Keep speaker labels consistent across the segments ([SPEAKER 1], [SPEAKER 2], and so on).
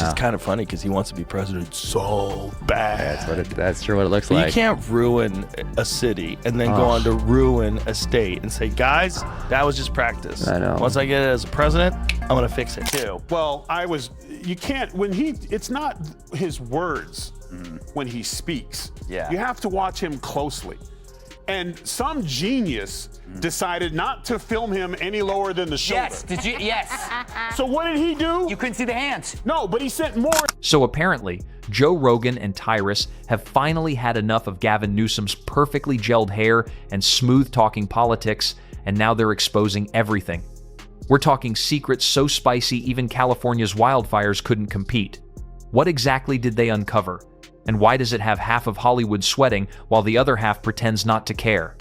[SPEAKER 1] which is kind of funny because he wants to be president so bad.
[SPEAKER 2] That's true what it looks
[SPEAKER 1] But
[SPEAKER 2] like.
[SPEAKER 1] you can't ruin a city and then go on to ruin a state and say, guys, that was just practice.
[SPEAKER 2] I know.
[SPEAKER 1] Once I get it as a president, I'm going to fix it too.
[SPEAKER 3] Well, you can't, it's not his words when he speaks.
[SPEAKER 4] Yeah.
[SPEAKER 3] You have to watch him closely. And some genius decided not to film him any lower than the shoulder.
[SPEAKER 4] Yes, did you? Yes.
[SPEAKER 3] So what did he do?
[SPEAKER 4] You couldn't see the hands.
[SPEAKER 3] No, but he sent more.
[SPEAKER 5] So apparently, Joe Rogan and Tyrus have finally had enough of Gavin Newsom's perfectly gelled hair and smooth-talking politics, and now they're exposing everything. We're talking secrets so spicy even California's wildfires couldn't compete. What exactly did they uncover? And why does it have half of Hollywood sweating while the other half pretends not to care?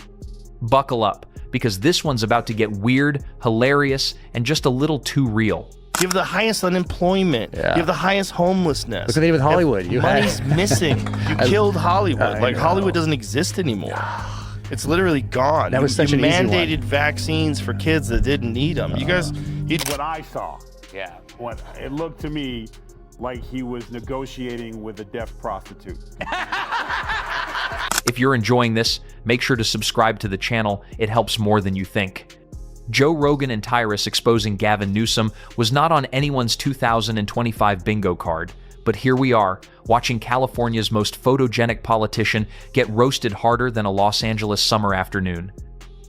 [SPEAKER 5] Buckle up, because this one's about to get weird, hilarious, and just a little too real.
[SPEAKER 1] You have the highest unemployment. You have the highest homelessness.
[SPEAKER 2] Look what they did with Hollywood.
[SPEAKER 1] Money's missing. You killed Hollywood. Like, Hollywood doesn't exist anymore. It's literally gone.
[SPEAKER 2] That was such
[SPEAKER 1] you
[SPEAKER 2] an easy one.
[SPEAKER 1] mandated vaccines for kids that didn't need them. You guys,
[SPEAKER 3] What I saw, what it looked to me like he was negotiating with a deaf prostitute.
[SPEAKER 5] If you're enjoying this, make sure to subscribe to the channel. It helps more than you think. Joe Rogan and Tyrus exposing Gavin Newsom was not on anyone's 2025 bingo card, but here we are, watching California's most photogenic politician get roasted harder than a Los Angeles summer afternoon.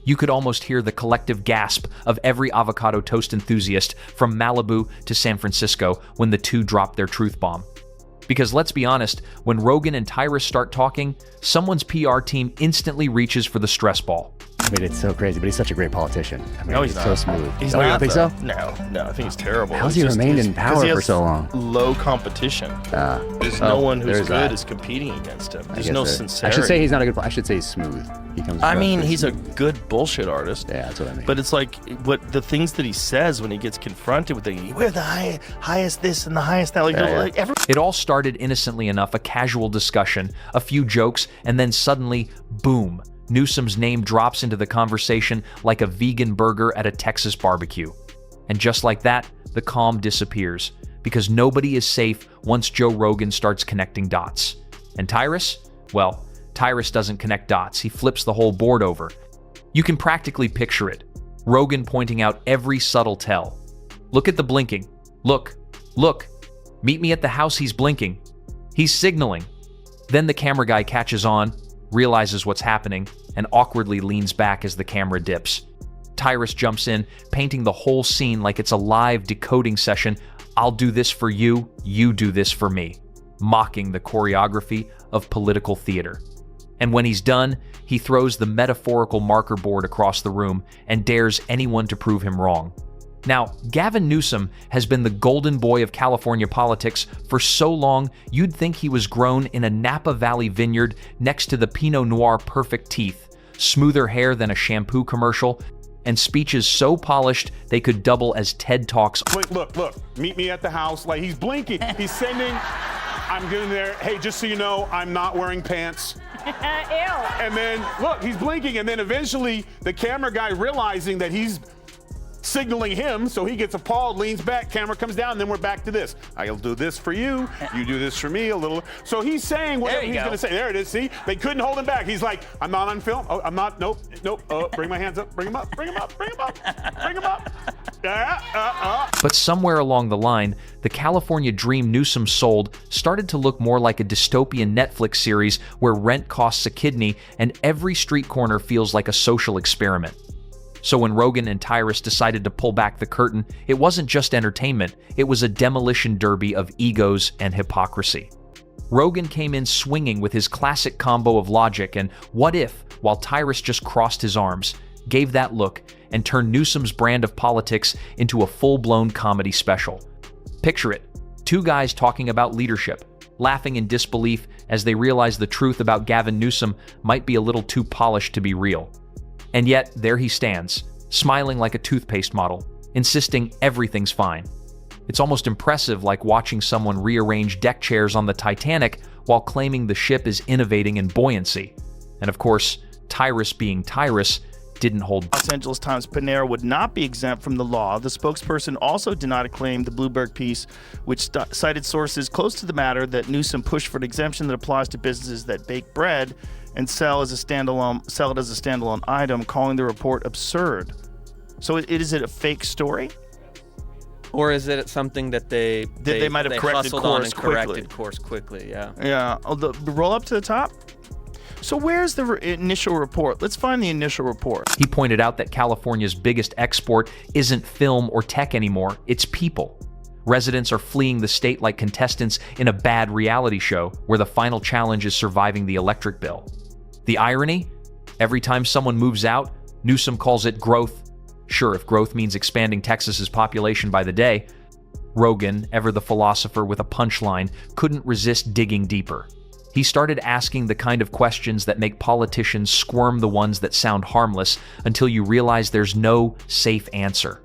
[SPEAKER 5] You could almost hear the collective gasp of every avocado toast enthusiast from Malibu to San Francisco when the two drop their truth bomb. Because let's be honest, when Rogan and Tyrus start talking, someone's PR team instantly reaches for the stress ball.
[SPEAKER 2] I mean, it's so crazy, but he's such a great politician. I mean,
[SPEAKER 1] No, he's
[SPEAKER 2] so
[SPEAKER 1] not.
[SPEAKER 2] smooth.
[SPEAKER 1] He's
[SPEAKER 2] You
[SPEAKER 1] not,
[SPEAKER 2] don't think
[SPEAKER 1] though.
[SPEAKER 2] so?
[SPEAKER 1] No, I think he's terrible.
[SPEAKER 2] How's
[SPEAKER 1] It's
[SPEAKER 2] he
[SPEAKER 1] just-
[SPEAKER 2] remained in
[SPEAKER 1] 'cause
[SPEAKER 2] power
[SPEAKER 1] he
[SPEAKER 2] for
[SPEAKER 1] has
[SPEAKER 2] so long?
[SPEAKER 1] Low competition. There's no one who's
[SPEAKER 2] there's
[SPEAKER 1] good
[SPEAKER 2] that.
[SPEAKER 1] is competing against him.
[SPEAKER 2] I
[SPEAKER 1] There's
[SPEAKER 2] guess
[SPEAKER 1] no
[SPEAKER 2] that-
[SPEAKER 1] sincerity.
[SPEAKER 2] I should say he's not a good. I should say he's smooth. He comes.
[SPEAKER 1] I
[SPEAKER 2] across
[SPEAKER 1] mean,
[SPEAKER 2] pretty
[SPEAKER 1] he's a
[SPEAKER 2] smooth.
[SPEAKER 1] good bullshit artist.
[SPEAKER 2] Yeah, that's what I mean.
[SPEAKER 1] But it's like what the things that he says when he gets confronted with we're the highest this and the highest that. Like every
[SPEAKER 5] It all started innocently enough, a casual discussion, a few jokes, and then suddenly, boom, Newsom's name drops into the conversation like a vegan burger at a Texas barbecue. And just like that, the calm disappears, because nobody is safe once Joe Rogan starts connecting dots. And Tyrus? Well, Tyrus doesn't connect dots, he flips the whole board over. You can practically picture it. Rogan pointing out every subtle tell. Look at the blinking. Look. Meet me at the house, he's blinking. He's signaling. Then the camera guy catches on, realizes what's happening, and awkwardly leans back as the camera dips. Tyrus jumps in, painting the whole scene like it's a live decoding session. I'll do this for you, you do this for me. Mocking the choreography of political theater. And when he's done, he throws the metaphorical marker board across the room and dares anyone to prove him wrong. Now, Gavin Newsom has been the golden boy of California politics for so long you'd think he was grown in a Napa Valley vineyard next to the Pinot Noir perfect teeth, smoother hair than a shampoo commercial, and speeches so polished they could double as TED Talks.
[SPEAKER 3] Look, meet me at the house. Like, he's blinking. He's sending, I'm getting there. Hey, just so you know, I'm not wearing pants.
[SPEAKER 6] Ew.
[SPEAKER 3] And then, look, he's blinking. And then eventually the camera guy realizing that he's signaling him, so he gets appalled, leans back, camera comes down, and then we're back to this. I'll do this for you, you do this for me, a little. So he's saying whatever he's going to say. There it is, see? They couldn't hold him back. He's like, I'm not on film. Oh, I'm not, nope. Bring my hands up, bring him up.
[SPEAKER 5] But somewhere along the line, the California dream Newsom sold started to look more like a dystopian Netflix series where rent costs a kidney and every street corner feels like a social experiment. So when Rogan and Tyrus decided to pull back the curtain, it wasn't just entertainment, it was a demolition derby of egos and hypocrisy. Rogan came in swinging with his classic combo of logic and what if, while Tyrus just crossed his arms, gave that look, and turned Newsom's brand of politics into a full-blown comedy special. Picture it, two guys talking about leadership, laughing in disbelief as they realize the truth about Gavin Newsom might be a little too polished to be real. And yet, there he stands, smiling like a toothpaste model, insisting everything's fine. It's almost impressive, like watching someone rearrange deck chairs on the Titanic while claiming the ship is innovating in buoyancy. And of course, Tyrus being Tyrus, didn't hold.
[SPEAKER 1] Los Angeles Times Panera would not be exempt from the law. The spokesperson also did not acclaim the Bloomberg piece, which cited sources close to the matter that Newsom pushed for an exemption that applies to businesses that bake bread and sell it as a standalone item, calling the report absurd. So is it a fake story?
[SPEAKER 6] Or is it something that they
[SPEAKER 1] might have corrected
[SPEAKER 6] hustled
[SPEAKER 1] course
[SPEAKER 6] on and corrected
[SPEAKER 1] quickly.
[SPEAKER 6] course quickly? Yeah.
[SPEAKER 1] Yeah. Oh, the roll up to the top. So where's the initial report? Let's find the initial report.
[SPEAKER 5] He pointed out that California's biggest export isn't film or tech anymore, it's people. Residents are fleeing the state like contestants in a bad reality show where the final challenge is surviving the electric bill. The irony? Every time someone moves out, Newsom calls it growth. Sure, if growth means expanding Texas's population by the day, Rogan, ever the philosopher with a punchline, couldn't resist digging deeper. He started asking the kind of questions that make politicians squirm, the ones that sound harmless, until you realize there's no safe answer.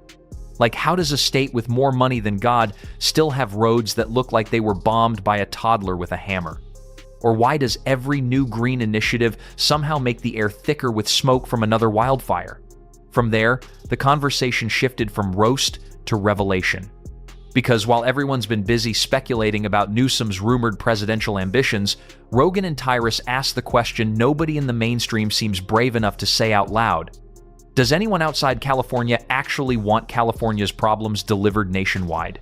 [SPEAKER 5] Like, how does a state with more money than God still have roads that look like they were bombed by a toddler with a hammer? Or why does every new green initiative somehow make the air thicker with smoke from another wildfire? From there, the conversation shifted from roast to revelation. Because while everyone's been busy speculating about Newsom's rumored presidential ambitions, Rogan and Tyrus asked the question nobody in the mainstream seems brave enough to say out loud. Does anyone outside California actually want California's problems delivered nationwide?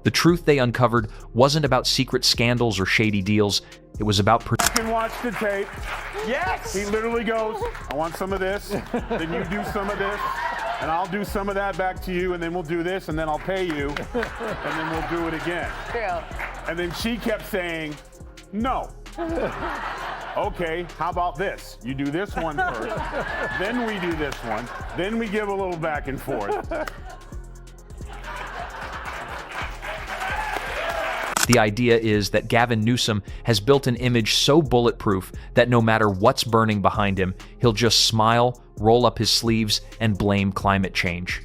[SPEAKER 5] The truth they uncovered wasn't about secret scandals or shady deals. It was about
[SPEAKER 3] You can watch the tape.
[SPEAKER 4] Yes!
[SPEAKER 3] He literally goes, I want some of this, then you do some of this, and I'll do some of that back to you, and then we'll do this, and then I'll pay you, and then we'll do it again.
[SPEAKER 7] True.
[SPEAKER 3] And then she kept saying, no. Okay, how about this? You do this one first, then we do this one, then we give a little back and forth.
[SPEAKER 5] The idea is that Gavin Newsom has built an image so bulletproof that no matter what's burning behind him, he'll just smile, roll up his sleeves, and blame climate change.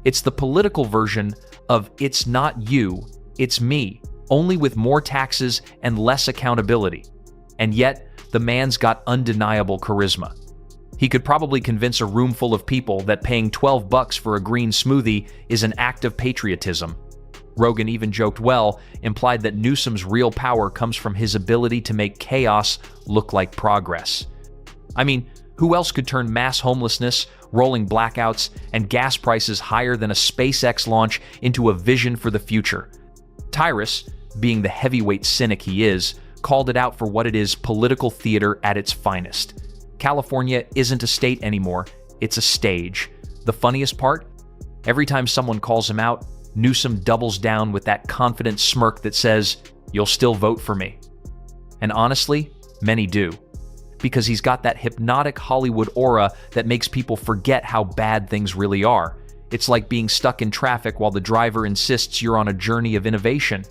[SPEAKER 5] It's the political version of "it's not you, it's me," only with more taxes and less accountability. And yet, the man's got undeniable charisma. He could probably convince a room full of people that paying $12 for a green smoothie is an act of patriotism. Rogan even joked implied that Newsom's real power comes from his ability to make chaos look like progress. I mean, who else could turn mass homelessness, rolling blackouts, and gas prices higher than a SpaceX launch into a vision for the future? Tyrus, being the heavyweight cynic he is, called it out for what it is: political theater at its finest. California isn't a state anymore, it's a stage. The funniest part? Every time someone calls him out, Newsom doubles down with that confident smirk that says, "You'll still vote for me." And honestly, many do. Because he's got that hypnotic Hollywood aura that makes people forget how bad things really are. It's like being stuck in traffic while the driver insists you're on a journey of innovation.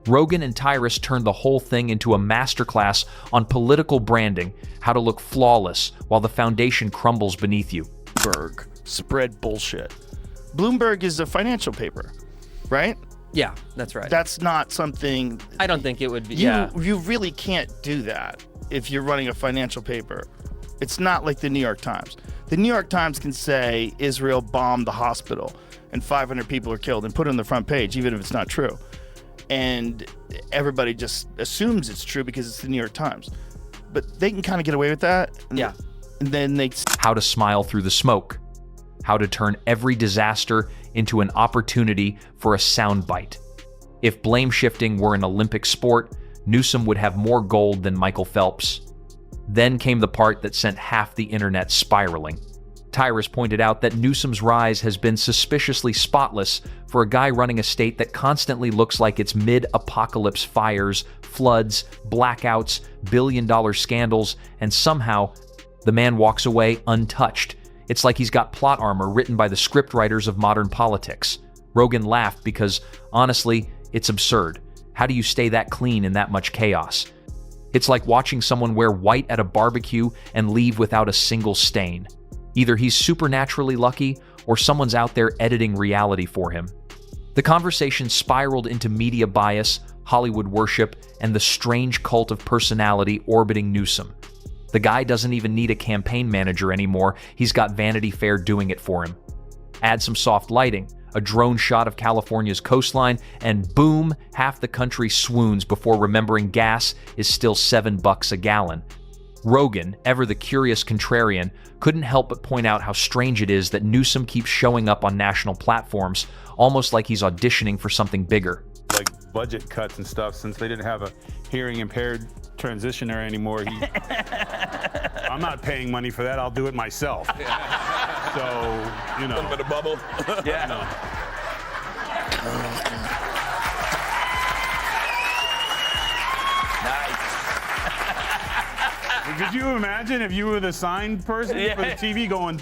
[SPEAKER 5] Rogan and Tyrus turned the whole thing into a masterclass on political branding, how to look flawless while the foundation crumbles beneath you.
[SPEAKER 1] Bloomberg spread bullshit. Bloomberg is a financial paper, right?
[SPEAKER 6] Yeah, that's right.
[SPEAKER 1] That's not something.
[SPEAKER 6] I don't think it would be.
[SPEAKER 1] You really can't do that if you're running a financial paper. It's not like the New York Times. The New York Times can say Israel bombed the hospital and 500 people are killed and put it on the front page, even if it's not true. And everybody just assumes it's true because it's the New York Times. But they can kind of get away with that.
[SPEAKER 6] Yeah.
[SPEAKER 1] And then they...
[SPEAKER 5] How to smile through the smoke. How to turn every disaster into an opportunity for a soundbite. If blame shifting were an Olympic sport, Newsom would have more gold than Michael Phelps. Then came the part that sent half the internet spiraling. Tyrus pointed out that Newsom's rise has been suspiciously spotless for a guy running a state that constantly looks like it's mid-apocalypse fires, floods, blackouts, billion-dollar scandals, and somehow the man walks away untouched. It's like he's got plot armor written by the scriptwriters of modern politics. Rogan laughed because, honestly, it's absurd. How do you stay that clean in that much chaos? It's like watching someone wear white at a barbecue and leave without a single stain. Either he's supernaturally lucky, or someone's out there editing reality for him. The conversation spiraled into media bias, Hollywood worship, and the strange cult of personality orbiting Newsom. The guy doesn't even need a campaign manager anymore. He's got Vanity Fair doing it for him. Add some soft lighting, a drone shot of California's coastline, and boom, half the country swoons before remembering gas is still $7 a gallon. Rogan, ever the curious contrarian, couldn't help but point out how strange it is that Newsom keeps showing up on national platforms, almost like he's auditioning for something bigger.
[SPEAKER 3] Like budget cuts and stuff, since they didn't have a hearing impaired transitioner anymore. I'm not paying money for that. I'll do it myself. So, you know. A little bit of bubble.
[SPEAKER 6] Yeah.
[SPEAKER 3] No. Could you imagine if you were the sign person for the TV going?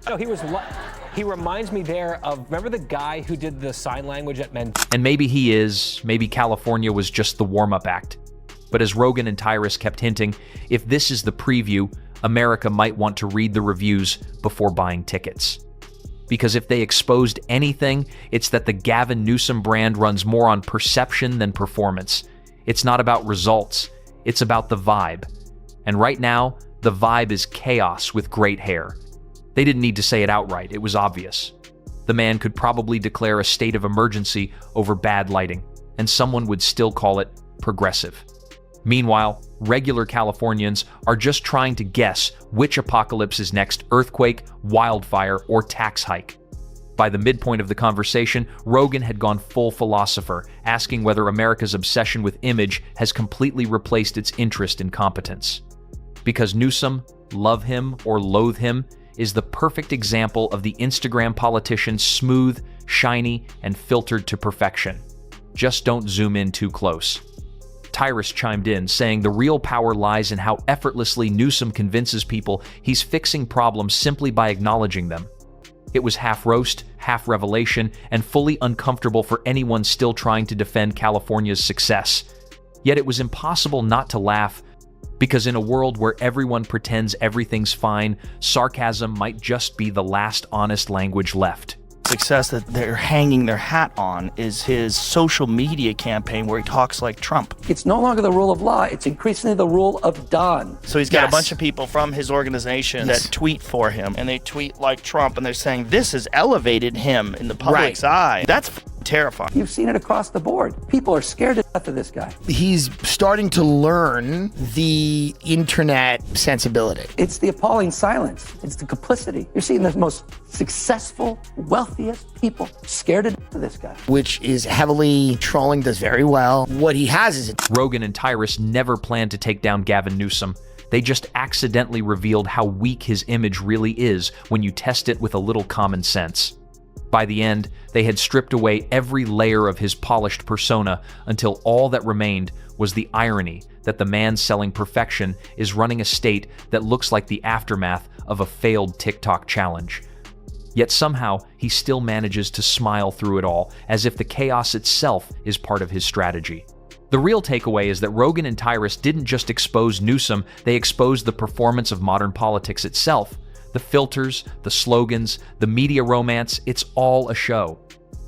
[SPEAKER 7] No, he reminds me there of, remember the guy who did the sign language at Men?
[SPEAKER 5] And maybe he is, maybe California was just the warm-up act. But as Rogan and Tyrus kept hinting, if this is the preview, America might want to read the reviews before buying tickets. Because if they exposed anything, it's that the Gavin Newsom brand runs more on perception than performance. It's not about results, it's about the vibe. And right now, the vibe is chaos with great hair. They didn't need to say it outright, it was obvious. The man could probably declare a state of emergency over bad lighting, and someone would still call it progressive. Meanwhile, regular Californians are just trying to guess which apocalypse is next: earthquake, wildfire, or tax hike. By the midpoint of the conversation, Rogan had gone full philosopher, asking whether America's obsession with image has completely replaced its interest in competence. Because Newsom, love him or loathe him, is the perfect example of the Instagram politician, smooth, shiny, and filtered to perfection. Just don't zoom in too close. Tyrus chimed in, saying the real power lies in how effortlessly Newsom convinces people he's fixing problems simply by acknowledging them. It was half roast, half revelation, and fully uncomfortable for anyone still trying to defend California's success. Yet it was impossible not to laugh, because in a world where everyone pretends everything's fine, sarcasm might just be the last honest language left.
[SPEAKER 1] Success that they're hanging their hat on is his social media campaign where he talks like Trump.
[SPEAKER 8] It's no longer the rule of law. It's increasingly the rule of done.
[SPEAKER 1] So he's got a bunch of people from his organization that tweet for him, and they tweet like Trump, and they're saying this has elevated him in the public's eye. That's terrifying.
[SPEAKER 8] You've seen it across the board. People are scared to death of this guy.
[SPEAKER 9] He's starting to learn the internet sensibility.
[SPEAKER 8] It's the appalling silence. It's the complicity. You're seeing the most successful, wealthiest people scared to death of this guy.
[SPEAKER 9] Which is heavily trolling, does very well. What he has is
[SPEAKER 5] Rogan and Tyrus never planned to take down Gavin Newsom. They just accidentally revealed how weak his image really is when you test it with a little common sense. By the end, they had stripped away every layer of his polished persona until all that remained was the irony that the man selling perfection is running a state that looks like the aftermath of a failed TikTok challenge. Yet somehow, he still manages to smile through it all, as if the chaos itself is part of his strategy. The real takeaway is that Rogan and Tyrus didn't just expose Newsom, they exposed the performance of modern politics itself. The filters, the slogans, the media romance, it's all a show.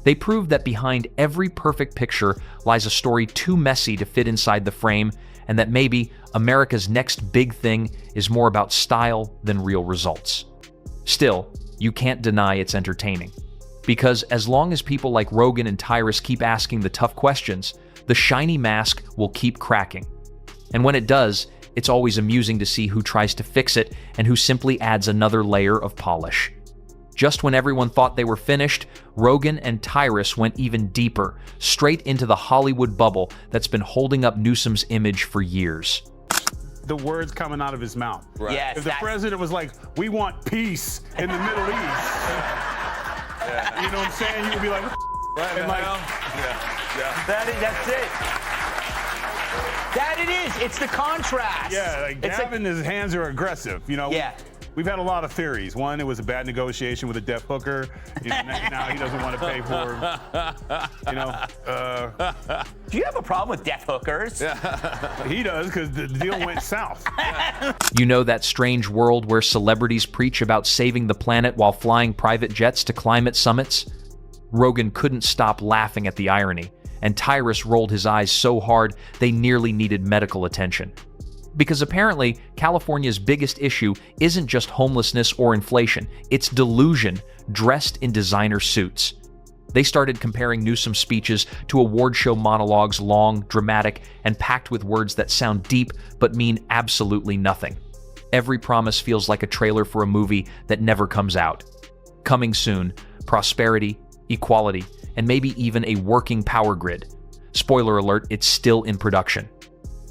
[SPEAKER 5] They proved that behind every perfect picture lies a story too messy to fit inside the frame, and that maybe America's next big thing is more about style than real results. Still, you can't deny it's entertaining. Because as long as people like Rogan and Tyrus keep asking the tough questions, the shiny mask will keep cracking. And when it does, it's always amusing to see who tries to fix it and who simply adds another layer of polish. Just when everyone thought they were finished, Rogan and Tyrus went even deeper, straight into the Hollywood bubble that's been holding up Newsom's image for years.
[SPEAKER 3] The words coming out of his mouth.
[SPEAKER 6] Right.
[SPEAKER 4] Yes,
[SPEAKER 3] If the president was like, we want peace in the Middle East, you know what I'm saying? He would be like, and like,
[SPEAKER 4] That's it. That it is. It's the contrast.
[SPEAKER 3] yeah, like Gavin, his hands are aggressive. You know,
[SPEAKER 4] Yeah.
[SPEAKER 3] we've had a lot of theories. One, it was a bad negotiation with a deaf hooker. You know, now he doesn't want to pay for, you know,
[SPEAKER 4] Do you have a problem with deaf hookers?
[SPEAKER 3] he does because the deal went south.
[SPEAKER 5] You know that strange world where celebrities preach about saving the planet while flying private jets to climate summits? Rogan couldn't stop laughing at the irony, and Tyrus rolled his eyes so hard they nearly needed medical attention. Because apparently, California's biggest issue isn't just homelessness or inflation, it's delusion dressed in designer suits. They started comparing Newsom's speeches to award show monologues, long, dramatic, and packed with words that sound deep but mean absolutely nothing. Every promise feels like a trailer for a movie that never comes out. Coming soon, prosperity, equality, and maybe even a working power grid. Spoiler alert, it's still in production.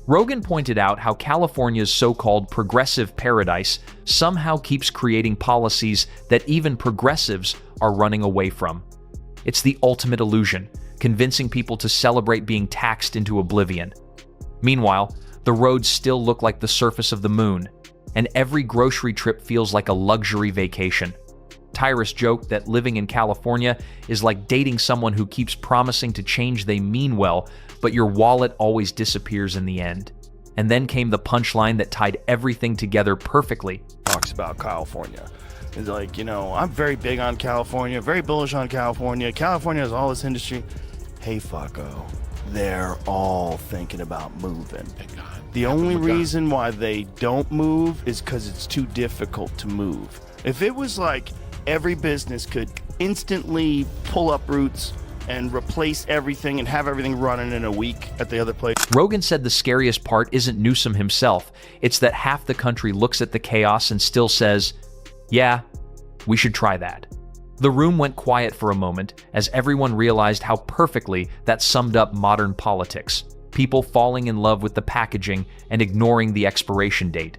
[SPEAKER 5] Rogan pointed out how California's so-called progressive paradise somehow keeps creating policies that even progressives are running away from. It's the ultimate illusion, convincing people to celebrate being taxed into oblivion. Meanwhile, the roads still look like the surface of the moon, and every grocery trip feels like a luxury vacation. Tyrus joked that living in California is like dating someone who keeps promising to change they mean well, but your wallet always disappears in the end. And then came the punchline that tied everything together perfectly.
[SPEAKER 1] Talks about California. It's like, I'm very big on California, very bullish on California. California has all this industry. Hey, fucko, they're all thinking about moving. The only reason why they don't move is because it's too difficult to move. If it was like every business could instantly pull up roots and replace everything and have everything running in a week at the other place.
[SPEAKER 5] Rogan said the scariest part isn't Newsom himself. It's that half the country looks at the chaos and still says, yeah, we should try that. The room went quiet for a moment as everyone realized how perfectly that summed up modern politics. People falling in love with the packaging and ignoring the expiration date.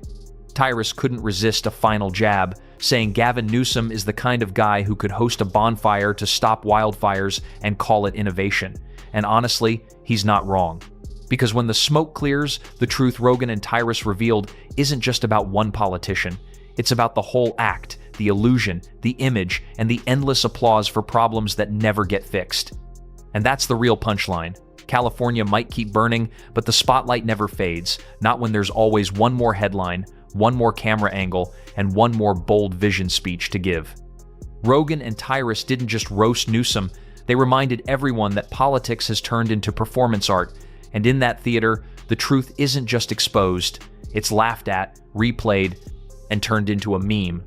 [SPEAKER 5] Tyrus couldn't resist a final jab, saying Gavin Newsom is the kind of guy who could host a bonfire to stop wildfires and call it innovation. And honestly, he's not wrong. Because when the smoke clears, the truth Rogan and Tyrus revealed isn't just about one politician. It's about the whole act, the illusion, the image, and the endless applause for problems that never get fixed. And that's the real punchline. California might keep burning, but the spotlight never fades, not when there's always one more headline, one more camera angle, and one more bold vision speech to give. Rogan and Tyrus didn't just roast Newsom, they reminded everyone that politics has turned into performance art, and in that theater, the truth isn't just exposed, it's laughed at, replayed, and turned into a meme.